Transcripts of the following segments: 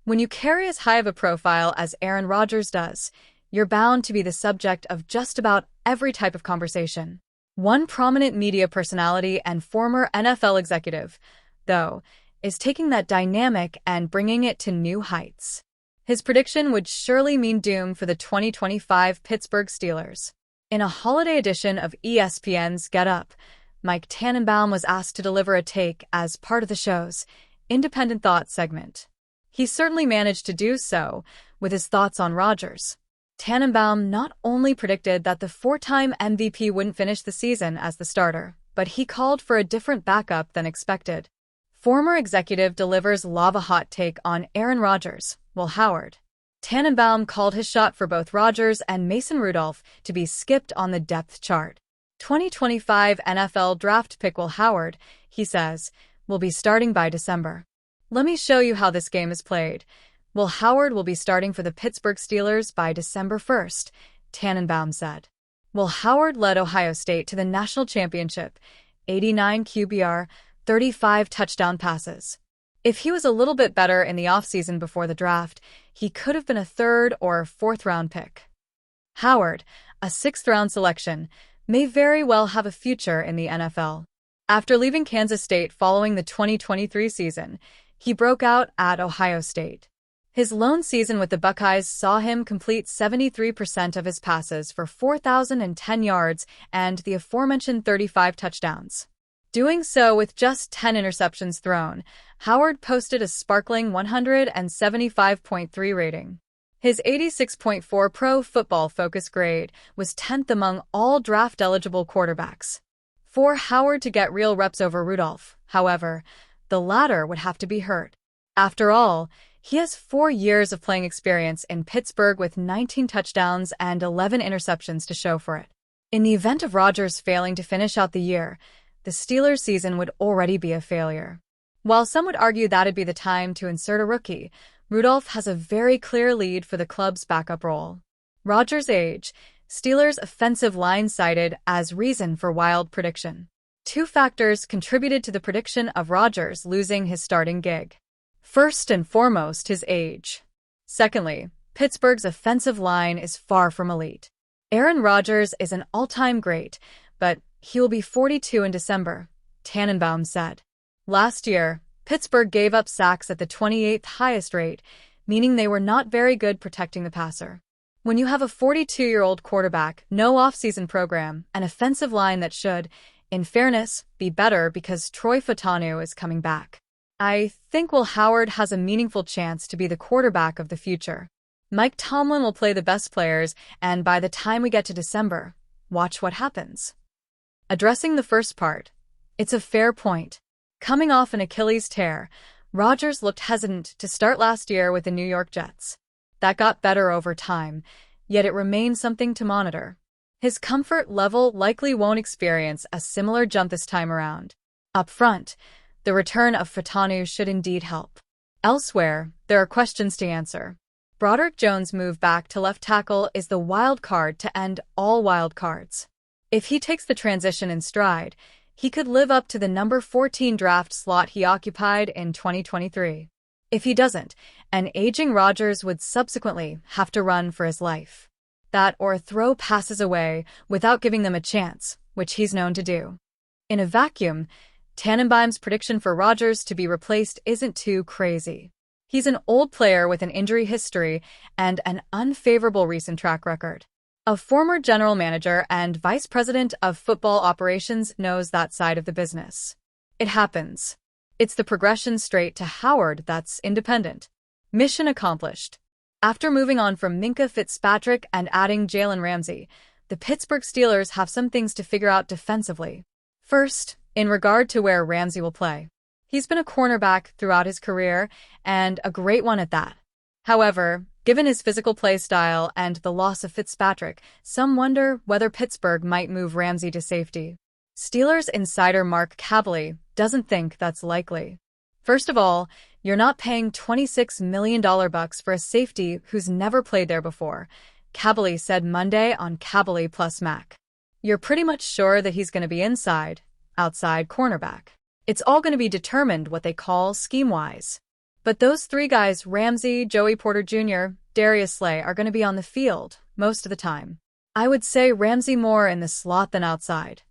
When you carry as high of a profile as Aaron Rodgers does, you're bound to be the subject of just about every type of conversation. One prominent media personality and former NFL executive, though, is taking that dynamic and bringing it to new heights. His prediction would surely mean doom for the 2025 Pittsburgh Steelers. In a holiday edition of ESPN's Get Up, Mike Tannenbaum was asked to deliver a take as part of the show's Independent Thoughts segment. He certainly managed to do so with his thoughts on Rodgers. Tannenbaum not only predicted that the four-time MVP wouldn't finish the season as the starter, but he called for a different backup than expected. Former executive delivers lava-hot take on Aaron Rodgers, Will Howard. Tannenbaum called his shot for both Rodgers and Mason Rudolph to be skipped on the depth chart. 2025 NFL draft pick Will Howard, he says, will be starting by December. Let me show you how this game is played. Will Howard will be starting for the Pittsburgh Steelers by December 1st, Tannenbaum said. Will Howard led Ohio State to the national championship, 89 QBR, 35 touchdown passes. If he was a little bit better in the offseason before the draft, he could have been a third or fourth-round pick. Howard, a sixth-round selection, may very well have a future in the NFL. After leaving Kansas State following the 2023 season, he broke out at Ohio State. His lone season with the Buckeyes saw him complete 73% of his passes for 4,010 yards and the aforementioned 35 touchdowns. Doing so with just 10 interceptions thrown, Howard posted a sparkling 175.3 rating. His 86.4 Pro Football Focus grade was 10th among all draft-eligible quarterbacks. For Howard to get real reps over Rudolph, however, the latter would have to be hurt. After all, he has 4 years of playing experience in Pittsburgh with 19 touchdowns and 11 interceptions to show for it. In the event of Rodgers failing to finish out the year, the Steelers' season would already be a failure. While some would argue that'd be the time to insert a rookie, Rudolph has a very clear lead for the club's backup role. Rodgers' age, Steelers' offensive line cited as reason for wild prediction. 2 factors contributed to the prediction of Rodgers losing his starting gig. First and foremost, his age. Secondly, Pittsburgh's offensive line is far from elite. Aaron Rodgers is an all-time great, but he will be 42 in December, Tannenbaum said. Last year, Pittsburgh gave up sacks at the 28th highest rate, meaning they were not very good protecting the passer. When you have a 42-year-old quarterback, no off-season program, an offensive line that should, in fairness, be better because Troy Fautanu is coming back. I think Will Howard has a meaningful chance to be the quarterback of the future. Mike Tomlin will play the best players, and by the time we get to December, watch what happens. Addressing the first part, it's a fair point. Coming off an Achilles tear, Rodgers looked hesitant to start last year with the New York Jets. That got better over time, yet it remains something to monitor. His comfort level likely won't experience a similar jump this time around. Up front, the return of Fautanu should indeed help. Elsewhere, there are questions to answer. Broderick Jones' move back to left tackle is the wild card to end all wild cards. If he takes the transition in stride, he could live up to the number 14 draft slot he occupied in 2023. If he doesn't, an aging Rodgers would subsequently have to run for his life. That or throw passes away without giving them a chance, which he's known to do. In a vacuum, Tannenbaum's prediction for Rodgers to be replaced isn't too crazy. He's an old player with an injury history and an unfavorable recent track record. A former general manager and vice president of football operations knows that side of the business. It happens. It's the progression straight to Howard that's independent. Mission accomplished. After moving on from Minkah Fitzpatrick and adding Jalen Ramsey, the Pittsburgh Steelers have some things to figure out defensively. First, in regard to where Ramsey will play. He's been a cornerback throughout his career, and a great one at that. However, given his physical play style and the loss of Fitzpatrick, some wonder whether Pittsburgh might move Ramsey to safety. Steelers insider Mark Kaboly doesn't think that's likely. First of all, you're not paying $26 million for a safety who's never played there before, Kaboly said Monday on Kaboly Plus Mac. You're pretty much sure that he's going to be outside cornerback. It's all going to be determined what they call scheme-wise. But those three guys, Ramsey, Joey Porter Jr., Darius Slay, are going to be on the field most of the time. I would say Ramsey more in the slot than outside.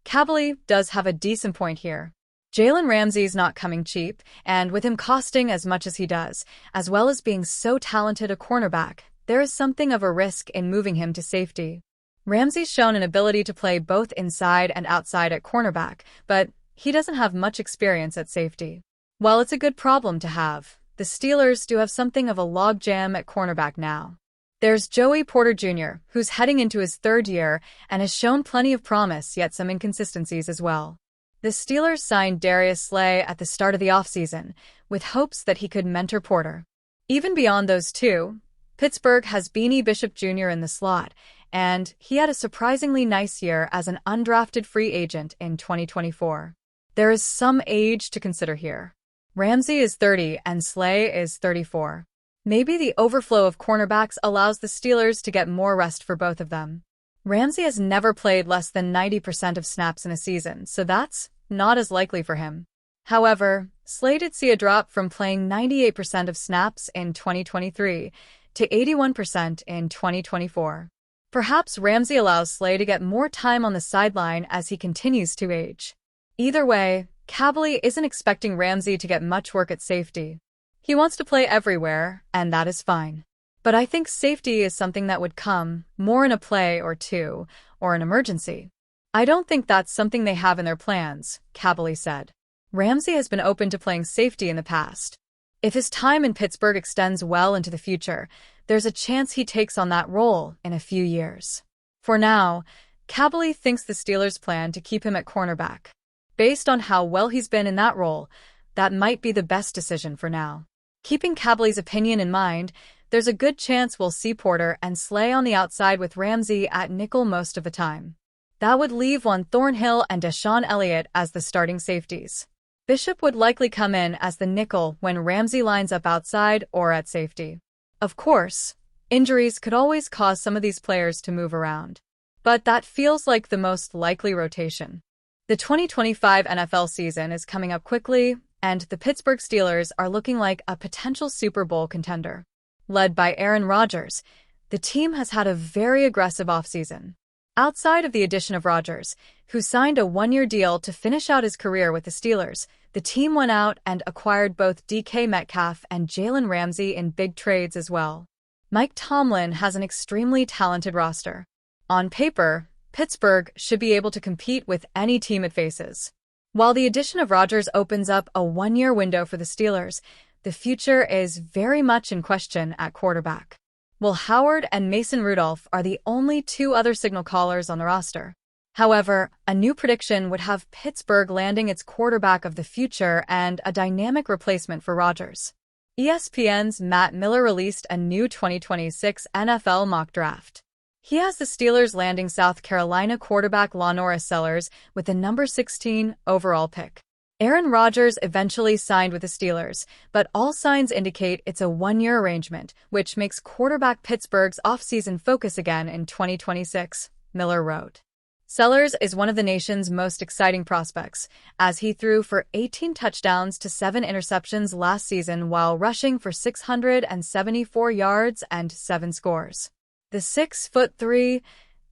Kabylie does have a decent point here. Jalen Ramsey's not coming cheap, and with him costing as much as he does, as well as being so talented a cornerback, there is something of a risk in moving him to safety. Ramsey's shown an ability to play both inside and outside at cornerback, but he doesn't have much experience at safety. While it's a good problem to have, the Steelers do have something of a logjam at cornerback now. There's Joey Porter Jr., who's heading into his third year and has shown plenty of promise, yet some inconsistencies as well. The Steelers signed Darius Slay at the start of the offseason, with hopes that he could mentor Porter. Even beyond those two, Pittsburgh has Beanie Bishop Jr. in the slot, and he had a surprisingly nice year as an undrafted free agent in 2024. There is some age to consider here. Ramsey is 30 and Slay is 34. Maybe the overflow of cornerbacks allows the Steelers to get more rest for both of them. Ramsey has never played less than 90% of snaps in a season, so that's not as likely for him. However, Slay did see a drop from playing 98% of snaps in 2023 to 81% in 2024. Perhaps Ramsey allows Slay to get more time on the sideline as he continues to age. Either way, Kabylie isn't expecting Ramsey to get much work at safety. He wants to play everywhere, and that is fine. But I think safety is something that would come more in a play or two, or an emergency. I don't think that's something they have in their plans, Kabylie said. Ramsey has been open to playing safety in the past. If his time in Pittsburgh extends well into the future, there's a chance he takes on that role in a few years. For now, Kabylie thinks the Steelers plan to keep him at cornerback. Based on how well he's been in that role, that might be the best decision for now. Keeping Kablie's opinion in mind, there's a good chance we'll see Porter and Slay on the outside with Ramsey at nickel most of the time. That would leave Juan Thornhill and Deshaun Elliott as the starting safeties. Bishop would likely come in as the nickel when Ramsey lines up outside or at safety. Of course, injuries could always cause some of these players to move around. But that feels like the most likely rotation. The 2025 NFL season is coming up quickly, and the Pittsburgh Steelers are looking like a potential Super Bowl contender. Led by Aaron Rodgers, the team has had a very aggressive offseason. Outside of the addition of Rodgers, who signed a one-year deal to finish out his career with the Steelers, the team went out and acquired both DK Metcalf and Jalen Ramsey in big trades as well. Mike Tomlin has an extremely talented roster. On paper, Pittsburgh should be able to compete with any team it faces. While the addition of Rodgers opens up a one-year window for the Steelers, the future is very much in question at quarterback. Will Howard and Mason Rudolph are the only two other signal callers on the roster. However, a new prediction would have Pittsburgh landing its quarterback of the future and a dynamic replacement for Rodgers. ESPN's Matt Miller released a new 2026 NFL mock draft. He has the Steelers landing South Carolina quarterback LANORRIS with the number 16 overall pick. Aaron Rodgers eventually signed with the Steelers, but all signs indicate it's a one-year arrangement, which makes quarterback Pittsburgh's offseason focus again in 2026, Miller wrote. Sellers is one of the nation's most exciting prospects, as he threw for 18 touchdowns to 7 interceptions last season while rushing for 674 yards and 7 scores. The 6'3",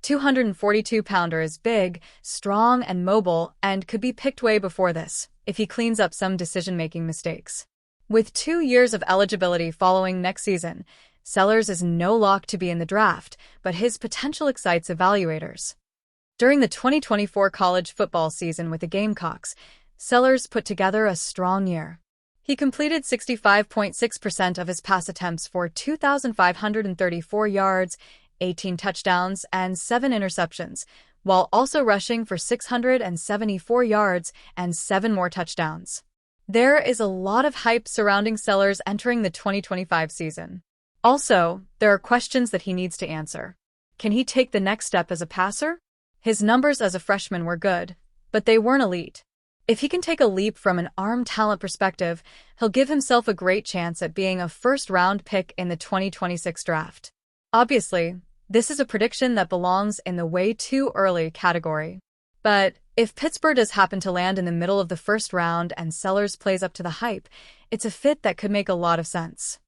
242-pounder is big, strong, and mobile, and could be picked way before this, if he cleans up some decision-making mistakes. With 2 years of eligibility following next season, Sellers is no lock to be in the draft, but his potential excites evaluators. During the 2024 college football season with the Gamecocks, Sellers put together a strong year. He completed 65.6% of his pass attempts for 2,534 yards, 18 touchdowns, and 7 interceptions, while also rushing for 674 yards and 7 more touchdowns. There is a lot of hype surrounding Sellers entering the 2025 season. Also, there are questions that he needs to answer. Can he take the next step as a passer? His numbers as a freshman were good, but they weren't elite. If he can take a leap from an arm talent perspective, he'll give himself a great chance at being a first-round pick in the 2026 draft. Obviously, this is a prediction that belongs in the way too early category. But if Pittsburgh does happen to land in the middle of the first round and Sellers plays up to the hype, it's a fit that could make a lot of sense.